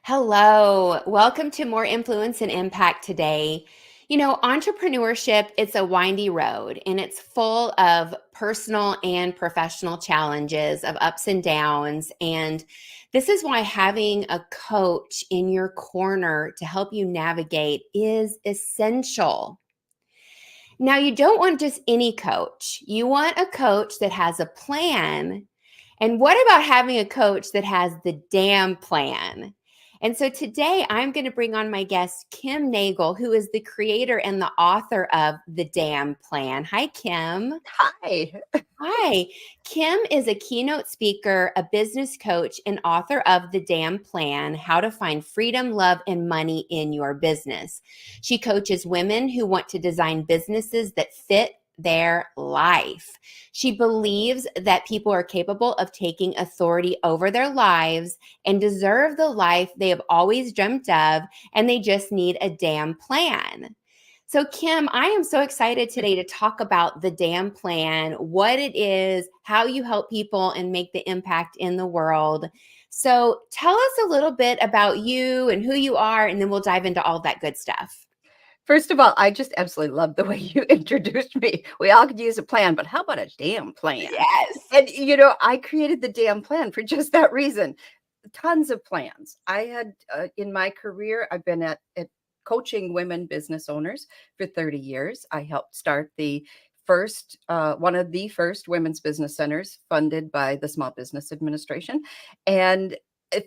Hello, welcome to More Influence and Impact today. Entrepreneurship, it's a windy road and it's full of personal and professional challenges, of ups and downs. And this is why having a coach in your corner to help you navigate is essential. Now, you don't want just any coach. You want a coach that has a plan. And what about having a coach that has the damn plan? And so today I'm going to bring on my guest, Kim Nagle, who is the creator and the author of The Damn Plan. Hi, Kim. Hi. Hi. Kim is a keynote speaker, a business coach, and author of The Damn Plan: How to Find Freedom, Love, and Money in Your Business. She coaches women who want to design businesses that fit their life. She believes that people are capable of taking authority over their lives and deserve the life they have always dreamt of, and they just need a damn plan. So, Kim, I am so excited today to talk about the damn plan, what it is, how you help people and make the impact in the world. So, tell us a little bit about you and who you are, and then we'll dive into all that good stuff. First of all, I just absolutely love the way you introduced me. We all could use a plan, but how about a damn plan? Yes. And, I created the damn plan for just that reason. Tons of plans. I had in my career, I've been at coaching women business owners for 30 years. I helped start the first, one of the first women's business centers funded by the Small Business Administration. And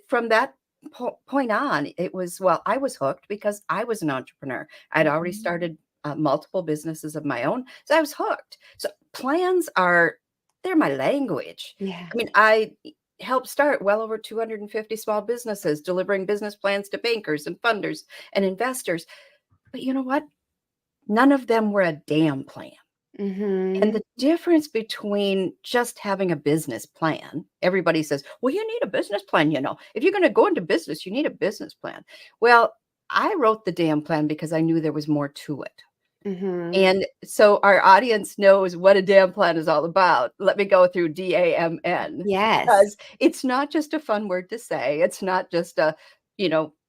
from that point on, it was, well, I was hooked because I was an entrepreneur. I'd already started multiple businesses of my own. So I was hooked. So plans they're my language. Yeah. I mean, I helped start well over 250 small businesses, delivering business plans to bankers and funders and investors. But you know what? None of them were a damn plan. And Mm-hmm. the difference between just having a business plan, everybody says, well, you need a business plan. If you're going to go into business, you need a business plan. Well, I wrote the damn plan because I knew there was more to it. Mm-hmm. And so our audience knows what a damn plan is all about. Let me go through DAMN, Yes. because it's not just a fun word to say. It's not just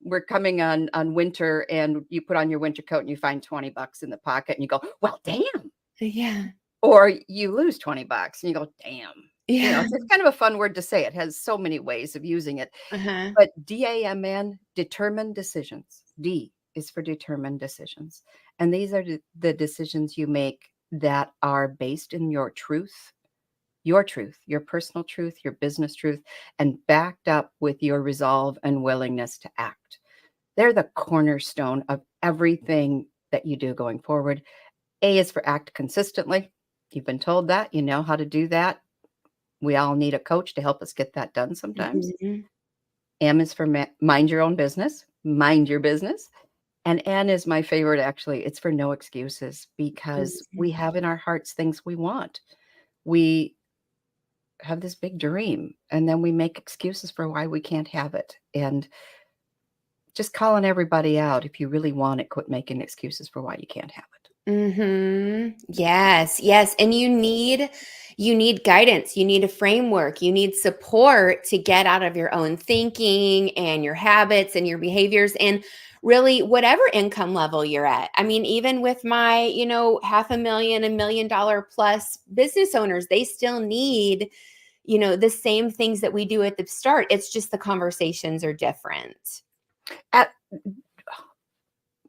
we're coming on winter and you put on your winter coat and you find $20 in the pocket and you go, well, damn. Yeah. Or you lose $20 and you go, damn. Yeah. So it's kind of a fun word to say. It has so many ways of using it. Uh-huh. But DAMN, determined decisions. D is for determined decisions. And these are the decisions you make that are based in your truth, your personal truth, your business truth, and backed up with your resolve and willingness to act. They're the cornerstone of everything that you do going forward. A is for act consistently. You've been told that, you know how to do that. We all need a coach to help us get that done sometimes. Mm-hmm. M is for mind your own business, mind your business. And N is my favorite, actually. It's for no excuses, because we have in our hearts things we want. We have this big dream, and then we make excuses for why we can't have it. And just calling everybody out, if you really want it, quit making excuses for why you can't have it. Mm-hmm. Yes, yes. And you need guidance, you need a framework, you need support to get out of your own thinking and your habits and your behaviors, and really whatever income level you're at. I mean, even with my, half a million, $1 million plus business owners, they still need, the same things that we do at the start. It's just the conversations are different. At,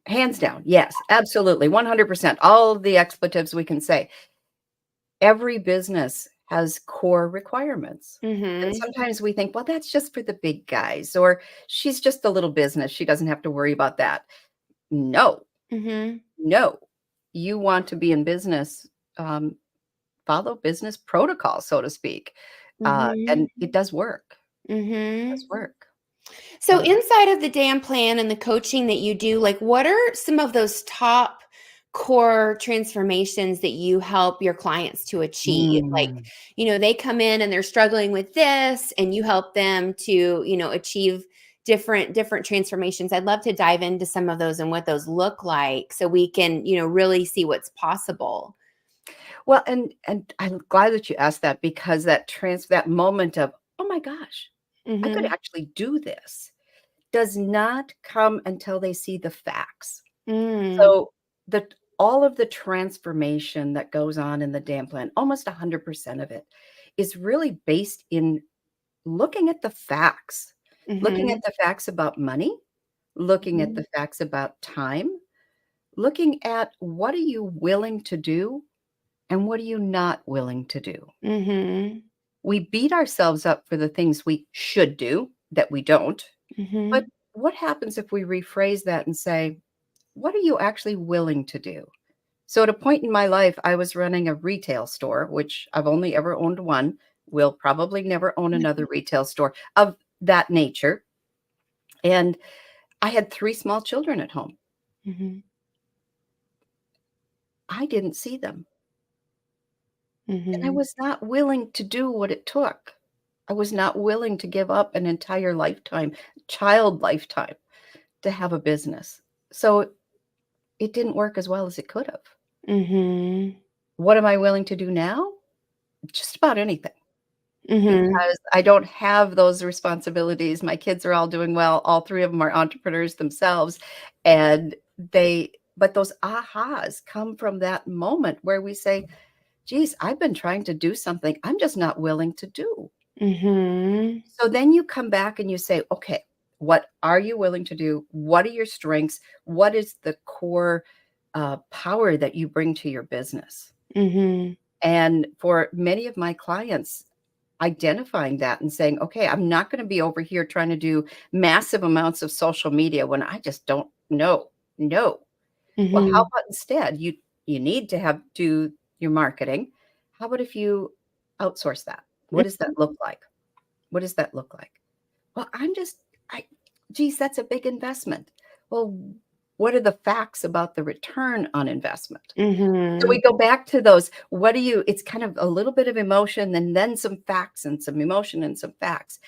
Hands down, yes, absolutely, 100%. All of the expletives we can say. Every business has core requirements. And Mm-hmm. sometimes we think, well, that's just for the big guys, or she's just a little business. She doesn't have to worry about that. No, Mm-hmm. no. You want to be in business, follow business protocol, so to speak. Mm-hmm. And it does work. It Mm-hmm. does work. So Uh, inside of the damn plan and the coaching that you do, like what are some of those top core transformations that you help your clients to achieve? Like, mm. they come in and they're struggling with this and you help them to, achieve different transformations. I'd love to dive into some of those and what those look like so we can, really see what's possible. Well, and I'm glad that you asked that, because that moment of, oh my gosh, I could Mhm. actually do this. does not come until they see the facts. Mm. So the all of the transformation that goes on in the DAM plan, almost 100% of it, is really based in looking at the facts. Looking at Mhm. the facts about money, looking at Mhm. the facts about time, looking at what are you willing to do and what are you not willing to do. Mhm. We beat ourselves up for the things we should do that we don't. But Mhm. what happens if we rephrase that and say, what are you actually willing to do? So, at a point in my life, I was running a retail store, which I've only ever owned one, will probably never own another retail store of that nature. And I had 3 small children at home. Mhm. I didn't see them, and I Mhm. was not willing to do what it took. I was not willing to give up an entire lifetime, child lifetime, to have a business. So, it didn't work as well as it could have. Mhm. What am I willing to do now? Just about anything. Mhm. Because I don't have those responsibilities. My kids are all doing well. All 3 of them are entrepreneurs themselves, and but those ahas come from that moment where we say, "Geez, I've been trying to do something I'm just not willing to do." Mhm. So then you come back and you say, "Okay, what are you willing to do? What are your strengths? What is the core, power that you bring to your business?" Mhm. And for many of my clients, identifying that and saying, okay, I'm not going to be over here trying to do massive amounts of social media when I just don't know. No. Well, how Mhm. about instead you need to have do your marketing. How about if you outsource that? What does that look like? What does that look like? Well, I geez, that's a big investment. Well, what are the facts about the return on investment? So Mhm. we go back to those, what do you it's kind of a little bit of emotion and then some facts and some emotion and some facts.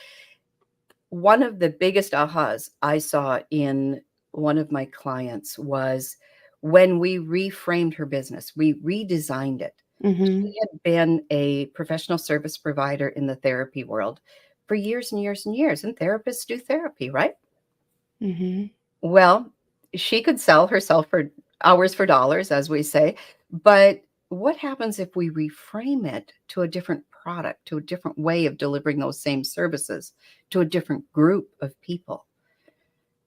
One of the biggest ahas I saw in one of my clients was when we reframed her business, we redesigned it. Mhm. She had been a professional service provider in the therapy world for years and years and years, and therapists do therapy, right? Mhm. Well, she could sell herself for hours for dollars, as we say, but what happens if we reframe it to a different product, to a different way of delivering those same services to a different group of people?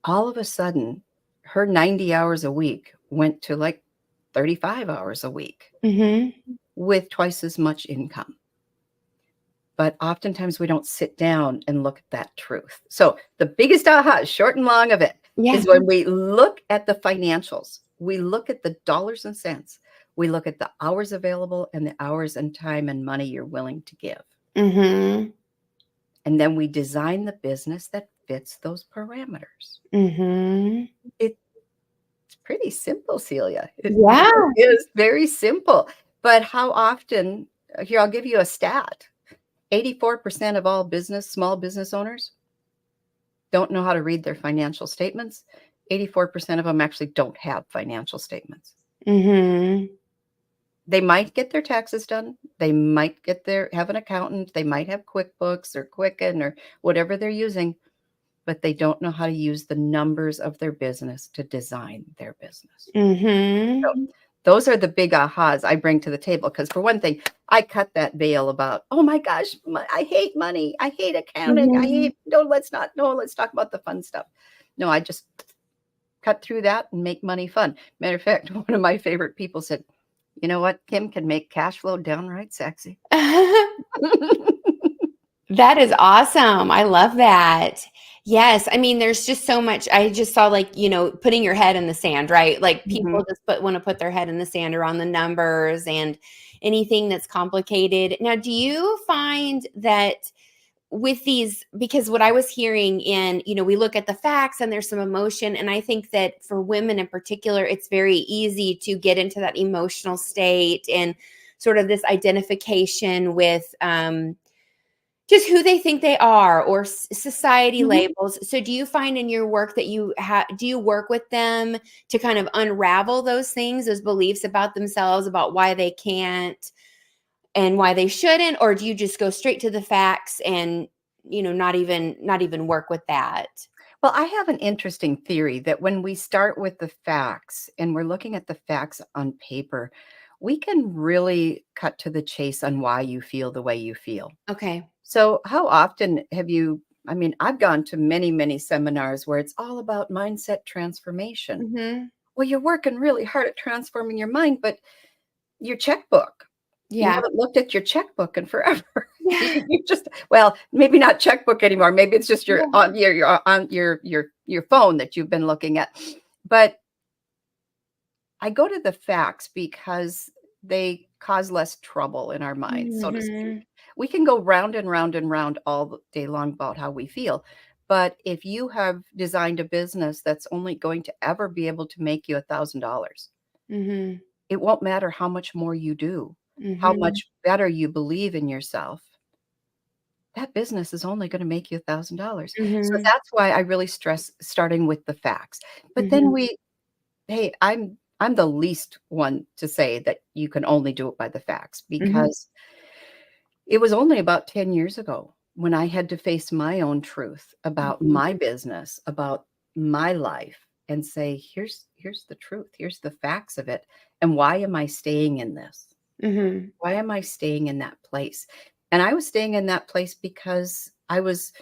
All of a sudden, her 90 hours a week went to like 35 hours a week Mhm. with twice as much income. But oftentimes we don't sit down and look at that truth. So the biggest aha, short and long of it, Yeah. is when we look at the financials, we look at the dollars and cents, we look at the hours available and the hours and time and money you're willing to give. Mhm. And then we design the business that fits those parameters. Mhm. It's pretty simple, Celia. It Yeah. really is very simple. But how often, here, I'll give you a stat. 84% of all small business owners don't know how to read their financial statements. 84% of them actually don't have financial statements. Mhm. They might get their taxes done. They might have an accountant. They might have QuickBooks or Quicken or whatever they're using, but they don't know how to use the numbers of their business to design their business. So Mhm. those are the big ahas I bring to the table. Because for one thing, I cut that veil about, oh my gosh, I hate money. I hate accounting. I Mhm. hate, no, let's talk about the fun stuff. No, I just cut through that and make money fun. Matter of fact, one of my favorite people said, you know what? Kim can make cash flow downright sexy. That is awesome. I love that. Yes. I mean, there's just so much. I just saw like, putting your head in the sand, right? Like Mhm. people just want to put their head in the sand around the numbers and anything that's complicated. Now, do you find that with these, because what I was hearing we look at the facts and there's some emotion. And I think that for women in particular, it's very easy to get into that emotional state and sort of this identification with, just who they think they are or society Mhm. labels. So do you find in your work that do you work with them to kind of unravel those things, those beliefs about themselves, about why they can't and why they shouldn't, or do you just go straight to the facts and not even work with that? Well, I have an interesting theory that when we start with the facts and we're looking at the facts on paper, we can really cut to the chase on why you feel the way you feel. Okay. So, how often have you? I mean, I've gone to many, many seminars where it's all about mindset transformation. Mhm. Well, you're working really hard at transforming your mind, but your checkbook, you Yeah. haven't looked at your checkbook in forever. Yeah. You just, well, maybe not checkbook anymore. Maybe it's just your Yeah. on your on your phone that you've been looking at. But I go to the facts because they cause less trouble in our minds, so to speak. Mhm. We can go round and round and round all day long about how we feel. But if you have designed a business that's only going to ever be able to make you $1,000, Mhm. it won't matter how much more you do, how Mhm. much better you believe in yourself. That business is only gonna make you $1,000. So Mhm. that's why I really stress starting with the facts. But then Mhm. hey, I'm the least one to say that you can only do it by the facts, Mhm. because it was only about 10 years ago when I had to face my own truth about Mhm. my business, about my life, and say, here's the truth. Here's the facts of it. And why am I staying in this? Mhm. Why am I staying in that place? And I was staying in that place because I was,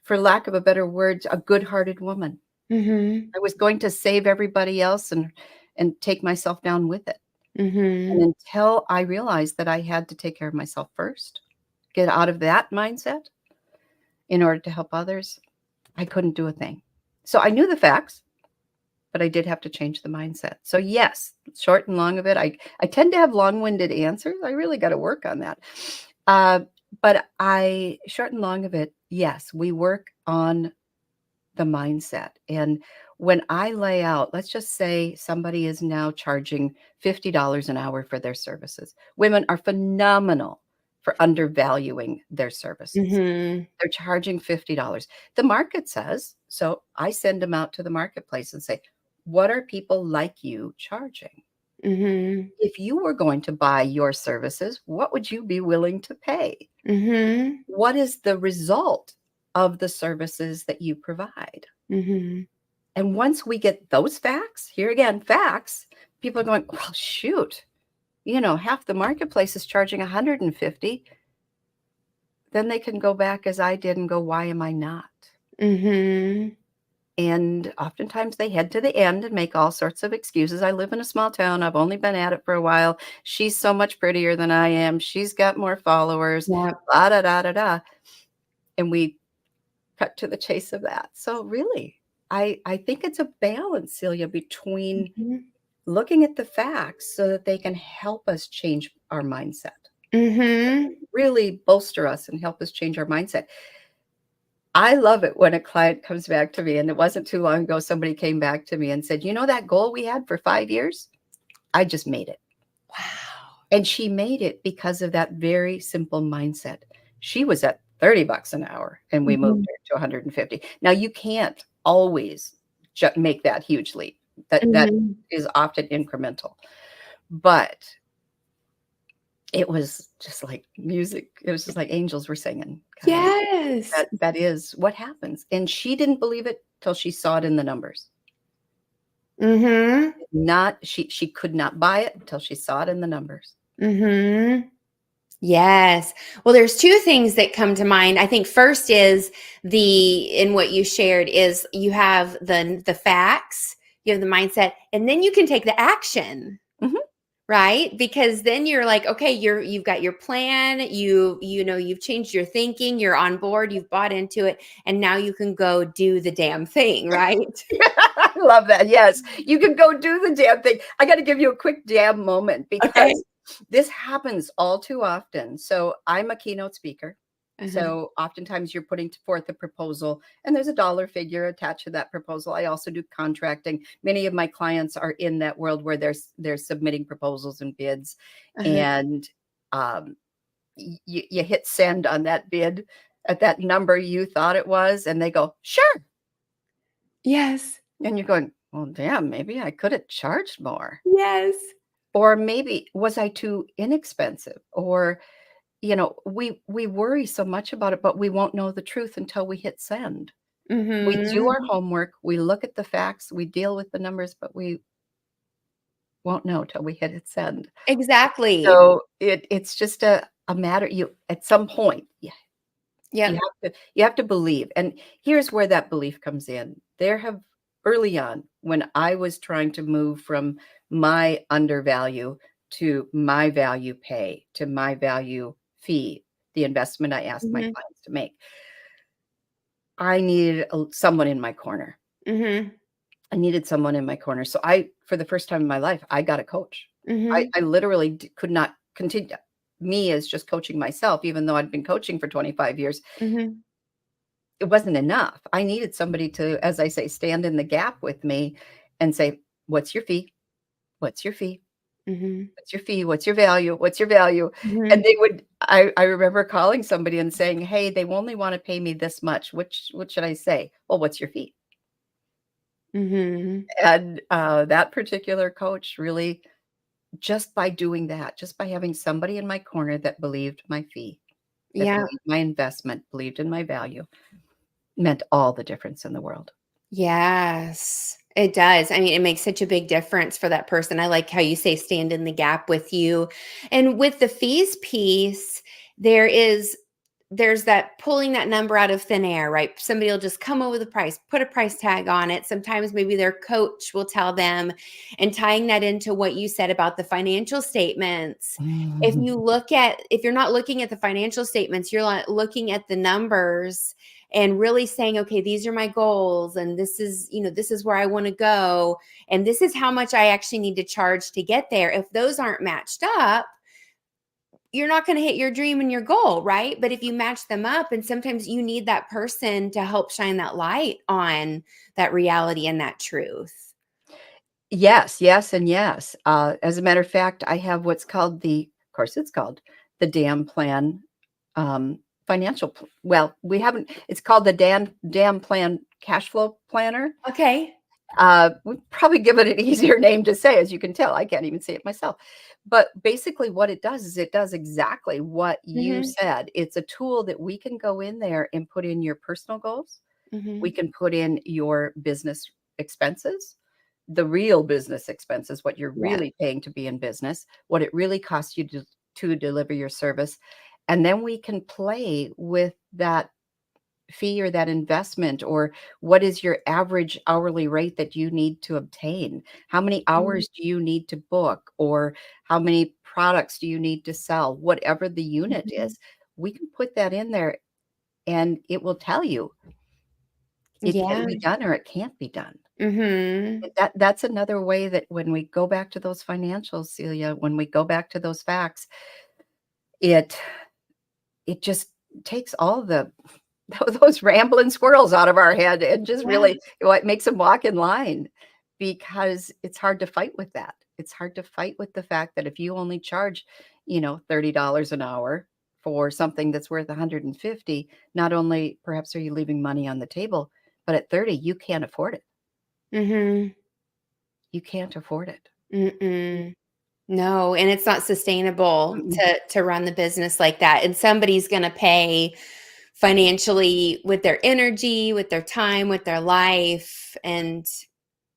for lack of a better word, a good-hearted woman. Mhm. I was going to save everybody else and take myself down with it. And Mhm. until I realized that I had to take care of myself first, get out of that mindset in order to help others, I couldn't do a thing. So I knew the facts, but I did have to change the mindset. So yes, short and long of it, I tend to have long-winded answers. I really got to work on that. Uh, but I short and long of it, yes, we work on the mindset. And when I lay out, let's just say somebody is now charging $50 an hour for their services. Women are phenomenal for undervaluing their services. Mhm. They're charging $50. The market says, so I send them out to the marketplace and say, what are people like you charging? Mhm. If you were going to buy your services, what would you be willing to pay? Mhm. What is the result of the services that you provide? Mhm. And once we get those facts, here again, facts, people are going, well, shoot, half the marketplace is charging 150. Then they can go back as I did and go, why am I not? Mhm. And oftentimes they head to the end and make all sorts of excuses. I live in a small town. I've only been at it for a while. She's so much prettier than I am. She's got more followers, Yep. la da da da da. And we cut to the chase of that. So really, I think it's a balance, Celia, between Mhm. looking at the facts so that they can help us change our mindset, Mhm. really bolster us and help us change our mindset. I love it when a client comes back to me, and it wasn't too long ago, somebody came back to me and said, that goal we had for 5 years? I just made it. Wow. And she made it because of that very simple mindset. She was at $30 an hour and we moved Mhm. her to 150. Now you can't always make that huge leap. That Mhm. is often incremental. But it was just like music. It was just like angels were singing, kind of. Yes. That is what happens. And she didn't believe it till she saw it in the numbers. Mhm. Not she could not buy it until she saw it in the numbers. Mhm. Yes. Well, there's two things that come to mind. I think first is in what you shared is you have the facts, you have the mindset, and then you can take the action. Mhm. Right? Because then you're like, okay, you've got your plan, you've changed your thinking, you're on board, you've bought into it, and now you can go do the damn thing, right? I love that. Yes, you can go do the damn thing. I got to give you a quick damn moment Okay. because this happens all too often. So I'm a keynote speaker. Uh-huh. So oftentimes you're putting forth a proposal and there's a dollar figure attached to that proposal. I also do contracting. Many of my clients are in that world where they're submitting proposals and bids, Uh-huh. and um, you hit send on that bid at that number you thought it was, and they go, sure. Yes. And you're going, well, damn, maybe I could have charged more. Yes. Or maybe was I too inexpensive? Or, we worry so much about it, but we won't know the truth until we hit send. We do our Mhm. homework, we look at the facts, we deal with the numbers, but we won't know till we hit send. Exactly. So it's just a matter you at some point, Yep. you have to believe, and here's where that belief comes in. There have early on, when I was trying to move from my undervalue to my value pay, to my value fee, the investment I asked my Mhm. clients to make, I needed someone in my corner. Mhm. I needed someone in my corner. So I, for the first time in my life, I got a coach. Mhm. I literally could not continue me as just coaching myself, even though I'd been coaching for 25 years. Mhm. It wasn't enough. I needed somebody to, as I say, stand in the gap with me and say, what's your fee? What's your fee? Mhm. What's your fee? What's your value? What's your value? And Mhm. they would, I remember calling somebody and saying, hey, they only want to pay me this much. What should I say? Well, what's your fee? Mhm. And that particular coach really, just by doing that, just by having somebody in my corner that believed my fee, that Yeah. believed my investment, believed in my value, meant all the difference in the world. Yes, it does. I mean, it makes such a big difference for that person. I like how you say stand in the gap with you. And with the fees piece, there is there's that pulling that number out of thin air, right? Somebody will just come over the price, put a price tag on it. Sometimes maybe their coach will tell them, and tying that into what you said about the financial statements. Mhm. If you're not looking at the financial statements, you're not looking at the numbers and really saying, okay, these are my goals, and this is where I want to go, and this is how much I actually need to charge to get there. If those aren't matched up, you're not going to hit your dream and your goal, right? But if you match them up, and sometimes you need that person to help shine that light on that reality and that truth. Yes, yes, and yes. As a matter of fact, I have what's called of course, it's called the DAM plan, financial. Well, we haven't. It's called the DAM plan cash flow planner. Okay. We probably give it an easier name to say, as you can tell. I can't even say it myself. But basically, what it does is it does exactly what you Mhm. said. It's a tool that we can go in there and put in your personal goals. We Mhm. can put in your business expenses, the real business expenses, what you're Yeah. really paying to be in business, what it really costs you to deliver your service. And then we can play with that fee or that investment, or what is your average hourly rate that you need to obtain? How many Mhm. hours do you need to book? Or how many products do you need to sell? Whatever the unit Mhm. is, we can put that in there and it will tell you it can Yeah. be done or it can't be done. Mhm. That's another way that when we go back to those financials, Celia, when we go back to those facts, it it just takes all the those rambling squirrels out of our head and just Yeah. really what makes them walk in line, because it's hard to fight with that. It's hard to fight with the fact that if you only charge, $30 an hour for something that's worth 150, not only perhaps are you leaving money on the table, but at 30, you can't afford it. Mhm. You can't afford it. Mm-mm. No, and it's not sustainable Mm-mm. to run the business like that, and somebody's gonna pay financially with their energy, with their time, with their life, and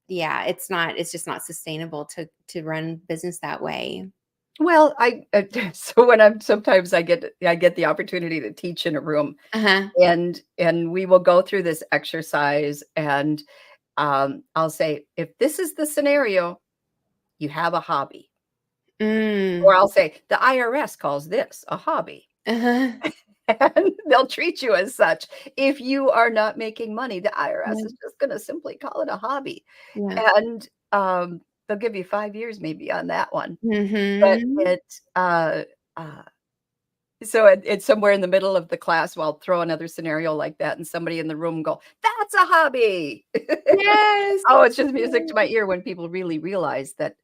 yeah, it's just not sustainable to run business that way. Well, so when I get the opportunity to teach in a room, Uh-huh. and we will go through this exercise, and I'll say, if this is the scenario, you have a hobby. Or Mm. I'll say, the IRS calls this a hobby. Uh-huh. And they'll treat you as such. If you are not making money, the IRS Yeah. is just going to simply call it a hobby. Yeah. And they'll give you 5 years maybe on that one. But Mhm. uh, so it's somewhere in the middle of the class, well, I'll throw another scenario like that, and somebody in the room go, "That's a hobby." Yes. Oh, it's just music to my ear when people really realize that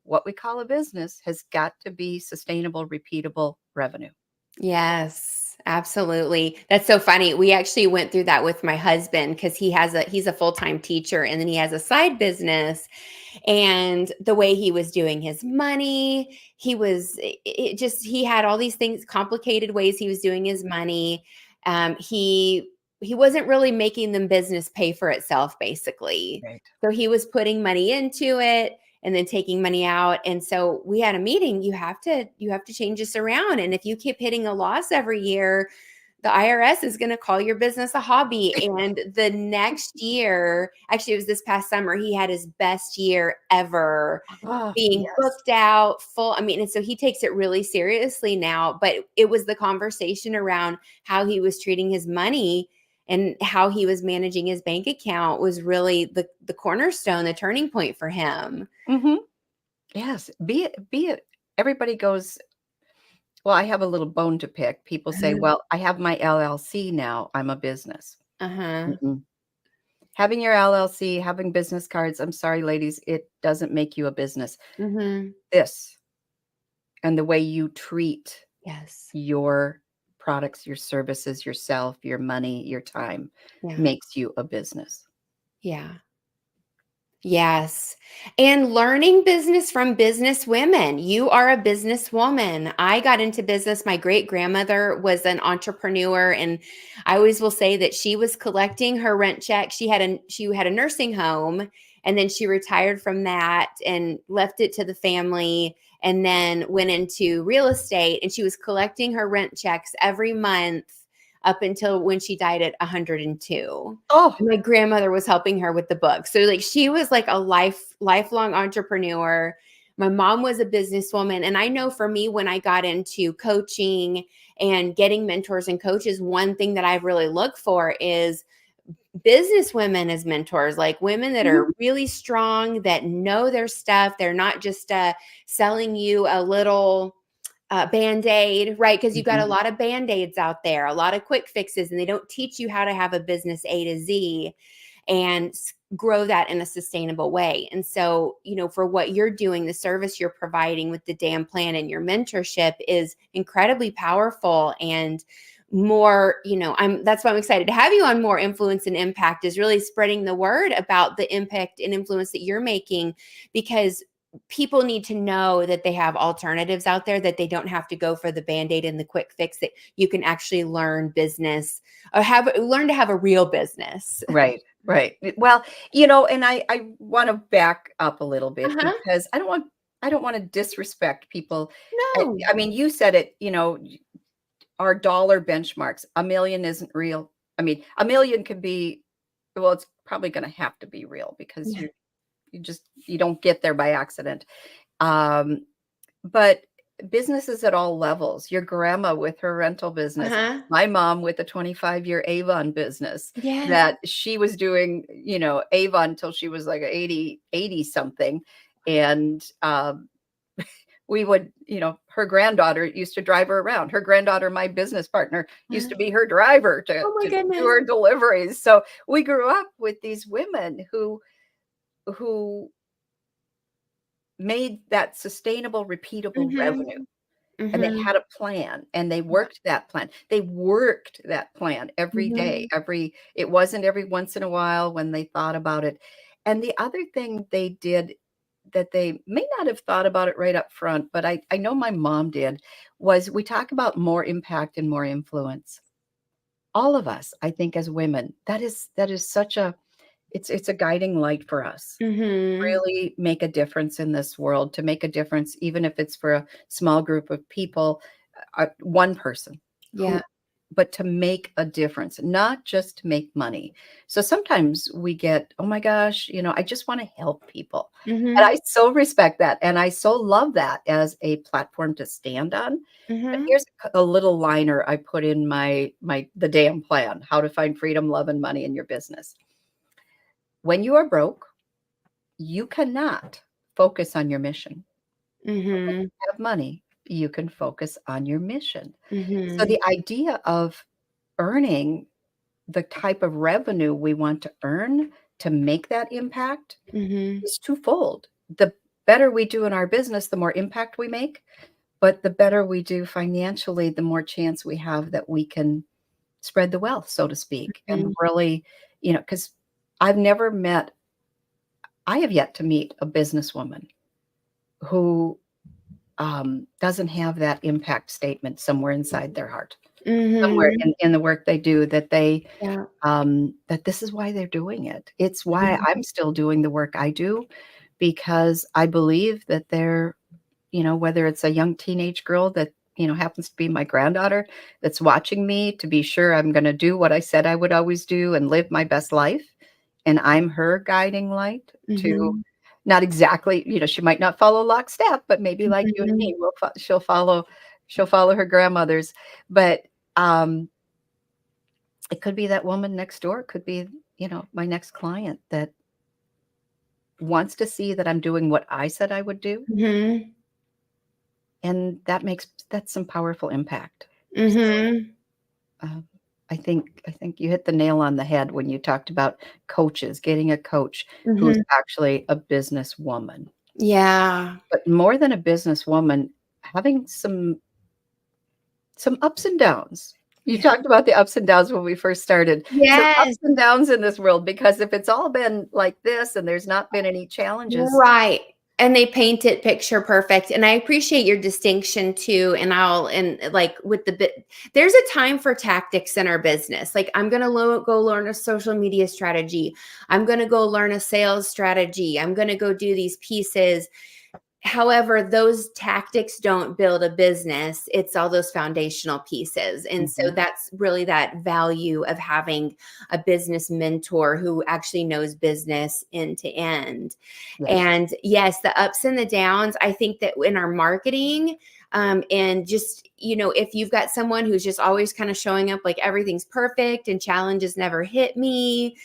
what we call a business has got to be sustainable, repeatable revenue. Yes, absolutely. That's so funny. We actually went through that with my husband because he's a full-time teacher, and then he has a side business, and the way he was doing his money, it just he had all these things, complicated ways he was doing his money. He he wasn't really making the business pay for itself, basically. Right. So he was putting money into it and then taking money out. And so we had a meeting. You have to change this around. And if you keep hitting a loss every year, the IRS is going to call your business a hobby. And the next year, actually, it was this past summer, he had his best year ever, Oh, being yes. booked out full. I mean, and so he takes it really seriously now. But it was the conversation around how he was treating his money and how he was managing his bank account was really the cornerstone, the turning point for him. Hmm. Yes. Be it. Everybody goes, well, I have a little bone to pick. People say, Uh-huh. well, I have my LLC now. I'm a business. Uh-huh. Mm-mm. Having your LLC, having business cards, I'm sorry, ladies, it doesn't make you a business. Mm-hmm. This and the way you treat Yes. your products, your services, yourself, your money, your time Yeah. makes you a business. Yeah. Yes. And learning business from business women. You are a businesswoman. I got into business. My great grandmother was an entrepreneur. And I always will say that she was collecting her rent check. She had a nursing home, and then she retired from that and left it to the family, and then went into real estate, and she was collecting her rent checks every month up until when she died at 102. Oh, My grandmother was helping her with the book. So like she was like a lifelong entrepreneur. My mom was a businesswoman. And I know for me, when I got into coaching and getting mentors and coaches, one thing that I really look for is business women as mentors, like women that mhm, are really strong, that know their stuff. They're not just selling you a little band-aid, right? Because you got a mhm. lot of band-aids out there, a lot of quick fixes, and they don't teach you how to have a business A to Z and grow that in a sustainable way. And so, for what you're doing, the service you're providing with the DAM plan and your mentorship is incredibly powerful. And more, that's why I'm excited to have you on More Influence and Impact, is really spreading the word about the impact and influence that you're making, because people need to know that they have alternatives out there, that they don't have to go for the band-aid and the quick fix, that you can actually learn business or learn to have a real business. Right, right. Well, and I want to back up a little bit Uh-huh. because I don't want to disrespect people. I, No. I mean, you said it, our dollar benchmarks. A million isn't real. I mean, a million could be, well, it's probably going to have to be real because Yeah. you don't get there by accident. Um, but businesses at all levels, your grandma with her rental business, Uh-huh. my mom with a 25-year Avon business Yes. that she was doing, Avon until she was like 80 something. And we would, her granddaughter used to drive her around. Her granddaughter, my business partner, used to be her driver to, Oh my to do goodness. her deliveries. So we grew up with these women who made that sustainable, repeatable revenue. Mhm. And they Mhm. had a plan and they worked that plan. They worked that plan every day, Mhm. it wasn't every once in a while when they thought about it. And the other thing they did that they may not have thought about it right up front, but I know my mom did, was we talk about more impact and more influence. All of us, I think, as women, that is such a it's a guiding light for us. Mhm. Really make a difference in this world, to make a difference, even if it's for a small group of people, one person who, Yeah. but to make a difference, not just to make money. So sometimes we get, oh my gosh, I just want to help people. And Mhm. I so respect that. And I so love that as a platform to stand on. But Mhm. here's a little liner I put in the damn plan, how to find freedom, love, and money in your business. When you are broke, you cannot focus on your mission. When Mhm. you have money, you can focus on your mission. So Mhm. the idea of earning the type of revenue we want to earn to make that impact Mhm. is twofold. The better we do in our business, the more impact we make, but the better we do financially, the more chance we have that we can spread the wealth, so to speak, and Mhm. really, because I've never met, I have yet to meet a businesswoman who doesn't have that impact statement somewhere inside their heart. somewhere Mhm. in the work they do, that they Yeah. that this is why they're doing it. It's why Mhm. I'm still doing the work I do, because I believe that they're, whether it's a young teenage girl that, happens to be my granddaughter that's watching me to be sure I'm going to do what I said I would always do and live my best life. And I'm her guiding light to Mhm. not exactly, she might not follow lockstep, but maybe like you and Mhm. me, she'll follow her grandmother's. But um, it could be that woman next door, it could be, my next client that wants to see that I'm doing what I said I would do. Mhm. And that's some powerful impact. So, Mhm. um, I think you hit the nail on the head when you talked about coaches, getting a coach who's Mhm. actually a businesswoman. Yeah. But more than a businesswoman, having some ups and downs. You Yeah. talked about the ups and downs when we first started. Some Yes. ups and downs in this world, because if it's all been like this and there's not been any challenges. Right. And they paint it picture perfect. And I appreciate your distinction too. And like with the bit, there's a time for tactics in our business. Like I'm going to go learn a social media strategy. I'm going to go learn a sales strategy. I'm going to go do these pieces. However, those tactics don't build a business. It's all those foundational pieces. And so Mhm. that's really that value of having a business mentor who actually knows business end to end. Yes. And yes, the ups and the downs, I think that in our marketing, and just, if you've got someone who's just always kind of showing up like everything's perfect and challenges never hit me,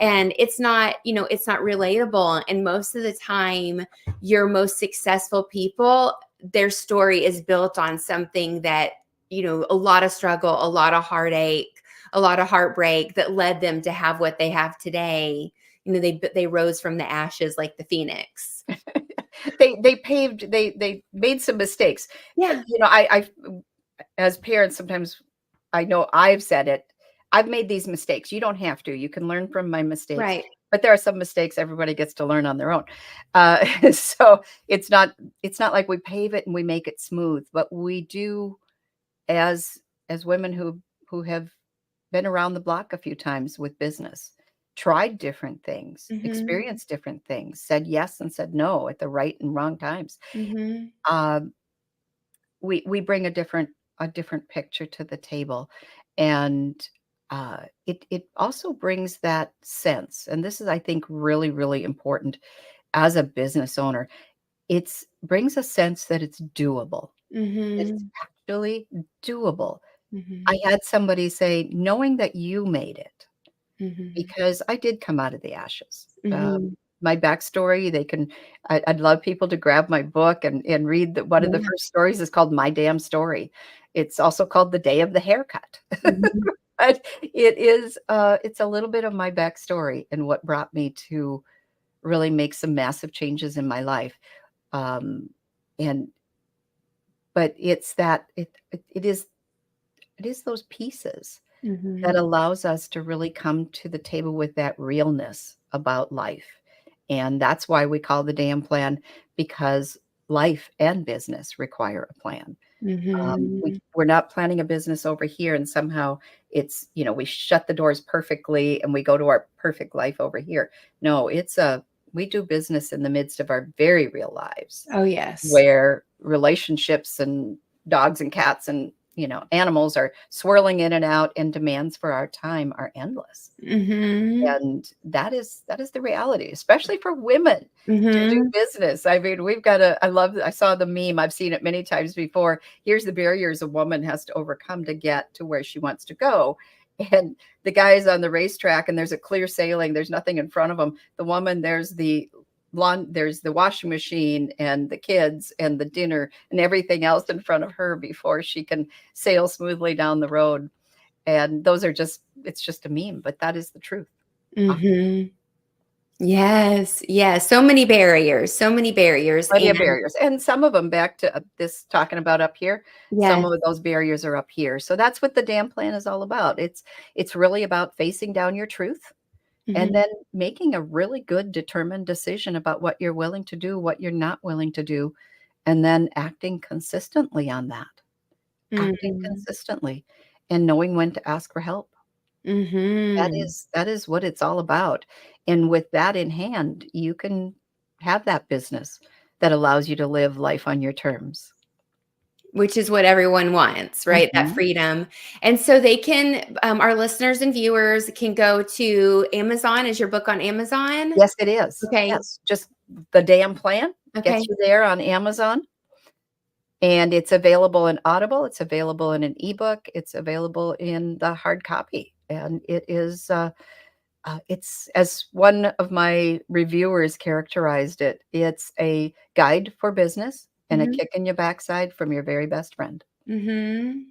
and it's not relatable. And most of the time, your most successful people, their story is built on something that, a lot of struggle, a lot of heartache, a lot of heartbreak that led them to have what they have today. They rose from the ashes like the phoenix. They made some mistakes. Yeah. I as parents, sometimes I know I've said it. I've made these mistakes. You don't have to. You can learn from my mistakes. Right. But there are some mistakes everybody gets to learn on their own. So it's not like we pave it and we make it smooth, but we do, as women who have been around the block a few times with business, tried different things, Mhm. experienced different things, said yes and said no at the right and wrong times. Mhm. Um, we bring a different picture to the table, and it also brings that sense. And this is, I think, really really important as a business owner. It's brings a sense that it's doable. That it's Mhm. actually doable. I Mhm. had somebody say, knowing that you made it, Mhm. because I did come out of the ashes. Mhm. My backstory, I'd love people to grab my book and read one of the Yeah. first stories is called My Damn Story. It's also called The Day of the Haircut. Mhm. But it's a little bit of my backstory and what brought me to really make some massive changes in my life. Um, and but it's that it is those pieces that Mhm. allows us to really come to the table with that realness about life. And that's why we call the damn plan, because life and business require a plan. Mhm. We're not planning a business over here and somehow we shut the doors perfectly and we go to our perfect life over here. No, we do business in the midst of our very real lives, Oh, yes. where relationships and dogs and cats and animals are swirling in and out, and demands for our time are endless. Mhm. And that is the reality, especially for women to do Mhm. business. I mean, I saw the meme, I've seen it many times before. Here's the barriers a woman has to overcome to get to where she wants to go. And the guy is on the racetrack and there's a clear sailing, there's nothing in front of him. The woman, there's the washing machine and the kids and the dinner and everything else in front of her before she can sail smoothly down the road. And it's just a meme, but that is the truth. Mhm. Yes. Yes. So many barriers. So many barriers. Plenty And of barriers, and some of them, back to this talking about up here, some yes. of those barriers are up here. So that's what the damn plan is all about. It's really about facing down your truth, and Mhm. then making a really good determined decision about what you're willing to do, what you're not willing to do, and then acting consistently on that. Acting Mhm. consistently. and knowing when to ask for help. Mm-hmm. That is what it's all about. And with that in hand, you can have that business that allows you to live life on your terms. Which is what everyone wants, right? That Mhm. freedom. And so they can, our listeners and viewers can go to Amazon. Is your book on Amazon? Yes, it is. Okay. Yes, just The Damn Plan gets Okay. you there on Amazon, and it's available in Audible, it's available in an ebook, it's available in the hard copy, and it is, it's as one of my reviewers characterized it, it's a guide for business and a Mm-hmm. kick in your backside from your very best friend. Mm-hmm.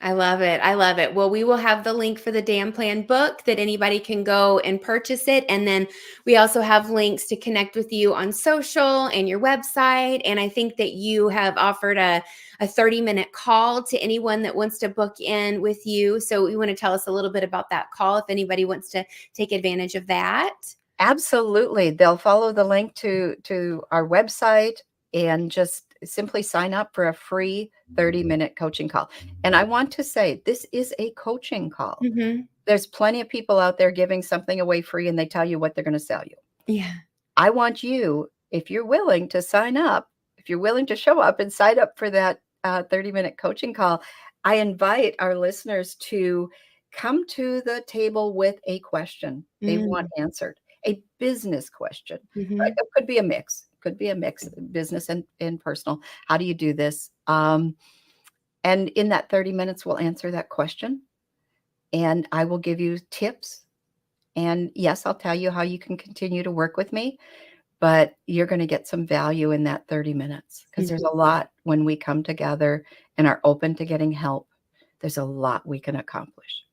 I love it. I love it. Well, we will have the link for the Dan Plan book that anybody can go and purchase it. And then we also have links to connect with you on social and your website. And I think that you have offered a 30-minute call to anyone that wants to book in with you. So you want to tell us a little bit about that call if anybody wants to take advantage of that. Absolutely. They'll follow the link to our website and just simply sign up for a free 30-minute coaching call. And I want to say this is a coaching call. Mm-hmm. There's plenty of people out there giving something away free and they tell you what they're going to sell you. Yeah. I want you, if you're willing to sign up, if you're willing to show up and sign up for that 30-minute coaching call, I invite our listeners to come to the table with a question they want answered, a business question. Right? Mm-hmm. It could be a mix. Could be a mix, business and personal. How do you do this? And in that 30 minutes, we'll answer that question, and I will give you tips. And yes, I'll tell you how you can continue to work with me, but you're going to get some value in that 30 minutes because there's a lot when we come together and are open to getting help. There's a lot we can accomplish.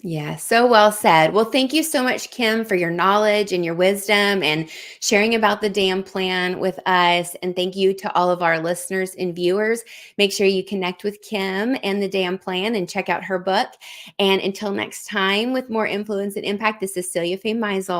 Yeah, so well said. Well, thank you so much, Kim, for your knowledge and your wisdom and sharing about the DAM plan with us. And thank you to all of our listeners and viewers. Make sure you connect with Kim and the DAM plan and check out her book. And until next time, with more influence and impact, this is Celia Faye Meisel.